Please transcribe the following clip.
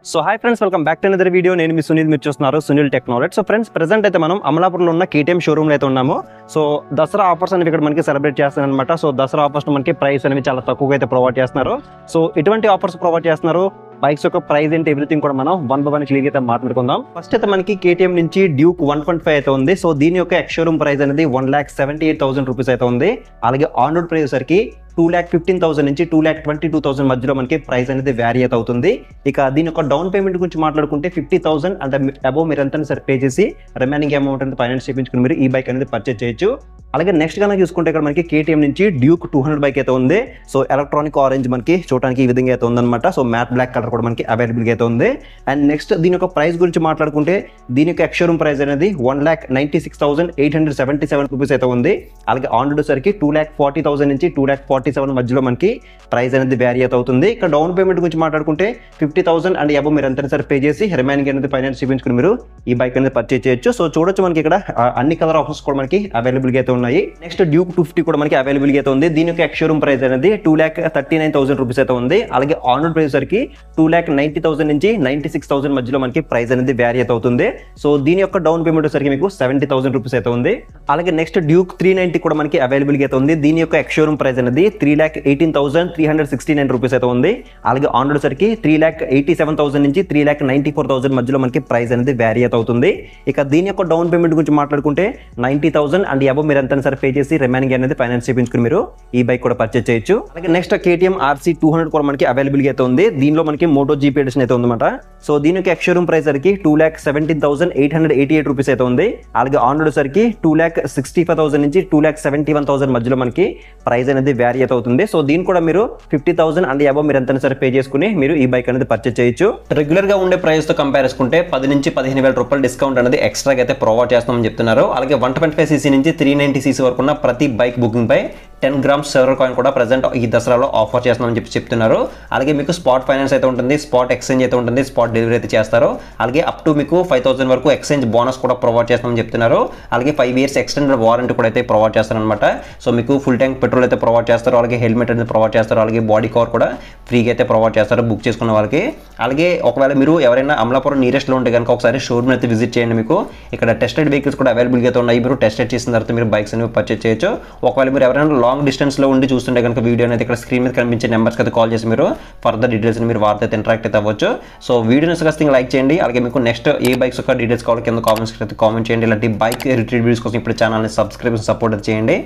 So hi friends, welcome back to another video. నేను మీ సునీల్, మీరు చూస్తున్నారు Sunil technology. So friends, present అయితే మనం అమలాపురంలో ఉన్న కేటీఎం షోరూమ్లో అయితే ఉన్నాము. సో దసరా ఆఫర్స్ అనేవి ఇక్కడ మనకి సెలబ్రేట్ చేస్తున్నారు అనమాట. సో దసరా ఆఫర్స్ మనకి ప్రైస్ అనేవి చాలా తక్కువగా అయితే ప్రొవైడ్ చేస్తున్నారు. సో ఎటువంటి ఆఫర్స్ ప్రొవైడ్ చేస్తున్నారు, బైక్స్ యొక్క ప్రైస్ ఏంటి, ఎవ్రీథింగ్ కూడా మనం వన్ బై వన్ క్లియర్ అయితే మాట్లాడుకుందాం. ఫస్ట్ అయితే మనకి కేటీఎం నుంచి డ్యూక్ 1.5 అయితే ఉంది. సో దీని యొక్క ఎక్స్ షోరూమ్ ప్రైస్ అనేది 1,78,000 రూపీస్ అయితే ఉంది. అలాగే ఆన్ రోడ్ ప్రైస్ సరికి 2,15,000 నుంచి 2,22,000 మధ్యలో మనకి ప్రైస్ అనేది వ్యారీ అయితే అవుతుంది. ఇక దీని యొక్క డౌన్ పేమెంట్ గురించి మాట్లాడుకుంటే 50,000 అంటే అబోవ్ మీరు ఎంత సరే పే చేసి రిమైనింగ్ అమౌంట్ అనేది ఫైనాన్స్ చేయించుకుని మీరు ఈ బైక్ అనేది పర్చేజ్ చేయొచ్చు. అలాగే నెక్స్ట్ కన్నా చూసుకుంటే ఇక్కడ మనకి కేటీఎం నుంచి డ్యూక్ 200 బైక్ అయితే ఉంది. సో ఎలక్ట్రానిక్ ఆరెంజ్ మనకి చూడడానికి ఈ విధంగా అయితే ఉందన్నమాట. సో మ్యాట్ బ్లాక్ కలర్ కూడా మనకి అవైలబుల్గా అయితే ఉంది. అండ్ నెక్స్ట్ దీని యొక్క ప్రైస్ గురించి మాట్లాడుకుంటే దీని యొక్క ఎక్స్ షోరూమ్ ప్రైస్ అనేది 1,96,877 రూపీస్ అయితే ఉంది. అలాగే ఆన్ రోడ్ సరికి 2,40,000 నుంచి 2,47,000 మధ్యలో మనకి ప్రైస్ అనేది వ్యారీ అయితే అవుతుంది. ఇక్కడ డౌన్ పేమెంట్ గురించి మాట్లాడుకుంటే 50,000 అండ్ అబోవ్ మీరు ఎంత సరే పే చేసి రిమైనింగ్ అనేది ఫైనాన్స్ చూపించుకుని మీరు ఈ బైక్ అనేది పర్చేజ్ చేయొచ్చు. సో చూడొచ్చు మనకి ఇక్కడ అన్ని కలర్ ఆఫర్స్ కూడా మనకి అవైలబుల్గా అయితే ఉన్నాయి. నెక్స్ట్ డ్యూక్ 250 కూడా మనకి అవైలబుల్గా అయితే ఉంది. దీని యొక్క ఎక్స్ షోరూమ్ ప్రైస్ అనేది 2,39,000 రూపీస్ అయితే ఉంది. అలాగే ఆన్ రోడ్ ప్రైస్ సరికి 2,90,000 నుంచి 96,000 మధ్యలో మనకి ప్రైస్ అనేది వ్యారీ అయితే అవుతుంది. సో దీని యొక్క డౌన్ పేమెంట్ సరికి మీకు 70,000 రూపీస్ అయితే ఉంది. అలాగే నెక్స్ట్ డ్యూక్ 390 కూడా మనకి అవైలబుల్గా అయితే ఉంది. దీని యొక్క ఎక్స్ షోరూమ్ ప్రైస్ అనేది 3,18,369 రూపీస్ అయితే ఉంది. అలాగే ఆన్ రోడ్ సరికి 3,87,000 నుంచి 3,94,000 మధ్యలో మనకి ప్రైస్ అనేది వ్యారీ అయితే అవుతుంది. ఇక దీని యొక్క డౌన్ పేమెంట్ గురించి మాట్లాడుకుంటే 90,000 అండ్ అబోవ్ మీరు ఎంత సరే పే చేసి రిమైనింగ్ అనేది ఫైనాన్స్ చేయించుకుని మీరు ఈ బైక్ కూడా పర్చేజ్ చేయొచ్చు. అలాగే నెక్స్ట్ కేటీఎం RC 200 కూడా మనకి అవైలబుల్గా అయితే ఉంది. దీనిలో మనకి మోటో జీపీ ఎడిషన్ అయితే ఉందన్నమాట. సో దీని యొక్క ఎక్స్ షోరూమ్ ప్రైస్ సరికి 2,17,888 రూపీస్ అయితే ఉంది. అలాగే ఆన్ రోడ్ సరికి 2,65,000 నుంచి 2,71,000 మధ్యలో మనకి ప్రైస్ అనేది వ్యారీ అయితే అవుతుంది. సో దీని కూడా మీరు 50,000 అండ్ అబోవ్ మీరు ఎంత సరే పే చేసుకుని మీరు ఈ బైక్ అనేది పర్చేజ్ చేయొచ్చు. రెగ్యులర్ గా ఉండే ప్రైస్ తో కంపేర్ చేసుకుంటే 10 నుంచి 15,000 రూపాయలు డిస్కౌంట్ అనేది ఎక్స్ట్రాగా అయితే ప్రొవైడ్ చేస్తామని చెప్తున్నారు. అలాగే 125cc నుంచి 390cc వరకు ఉన్న ప్రతి బైక్ బుకింగ్ పై 10 grams సిల్వర్ కాయిన్ కూడా ప్రెసెంట్ ఈ దసరాలో ఆఫర్ చేస్తున్నామని చెప్తున్నారు. అలాగే మీకు స్పాట్ ఫైనాన్స్ అయితే ఉంటుంది, స్పాట్ ఎక్స్చేంజ్ అయితే ఉంటుంది, స్పాట్ డెలివరీ అయితే చేస్తారు. అలాగే అప్ టు మీకు 5,000 వరకు ఎక్స్చేంజ్ బోనస్ కూడా ప్రొవైడ్ చేస్తామని చెప్తున్నారు. అలాగే 5 years ఎక్స్టెండెడ్ వారంటీ కూడా అయితే ప్రొవైడ్ చేస్తారనమాట. సో మీకు ఫుల్ ట్యాంక్ పెట్రోల్ అయితే ప్రొవైడ్ చేస్తారు. అలాగే హెల్మెట్ అనేది ప్రొవైడ్ చేస్తారు. అలాగే బాడీ కవర్ కూడా ఫ్రీగా అయితే ప్రొవైడ్ చేస్తారు బుక్ చేసుకున్న వాళ్ళకి. అలాగే ఒకవేళ మీరు ఎవరైనా అమలాపురం నియరెస్ట్లో ఉంటే కనుక ఒకసారి షోరూమ్ అయితే విజిట్ చేయండి. మీకు ఇక్కడ టెస్టెడ్ వెహికల్స్ కూడా అవైలబుల్గా అయితే ఉన్నాయి. మీరు టెస్టెడ్ చేసిన తర్వాత మీరు బైక్స్ అనేవి పర్చేజ్ చేయొచ్చు. ఒకవేళ మీరు ఎవరైనా లాంగ్ డిస్టెన్స్లో ఉండి చూస్తుంటే కనుక వీడియో అనేది ఇక్కడ స్క్రీన్ మీద కనిపించే నెంబర్స్కి అయితే కాల్ చేసి మీరు ఫర్దర్ డీటెయిల్స్ మీరు వారితో అయితే ఇంటరాక్ట్ అయితే అవ్వచ్చు. సో వీడియోని ఖచ్చితంగా లైక్ చేయండి. అలాగే మీకు నెక్స్ట్ ఏ బైక్స్ యొక్క డీటెయిల్స్ కావాలి కింద కామెంట్స్ అయితే కామెంట్ చేయండి. ఇలాంటి బైక్ రిట్రీట్ వీడియోస్ కోసం ఇప్పుడు ఛానల్ని సబ్స్క్రైబ్ సపోర్ట్ చేయండి.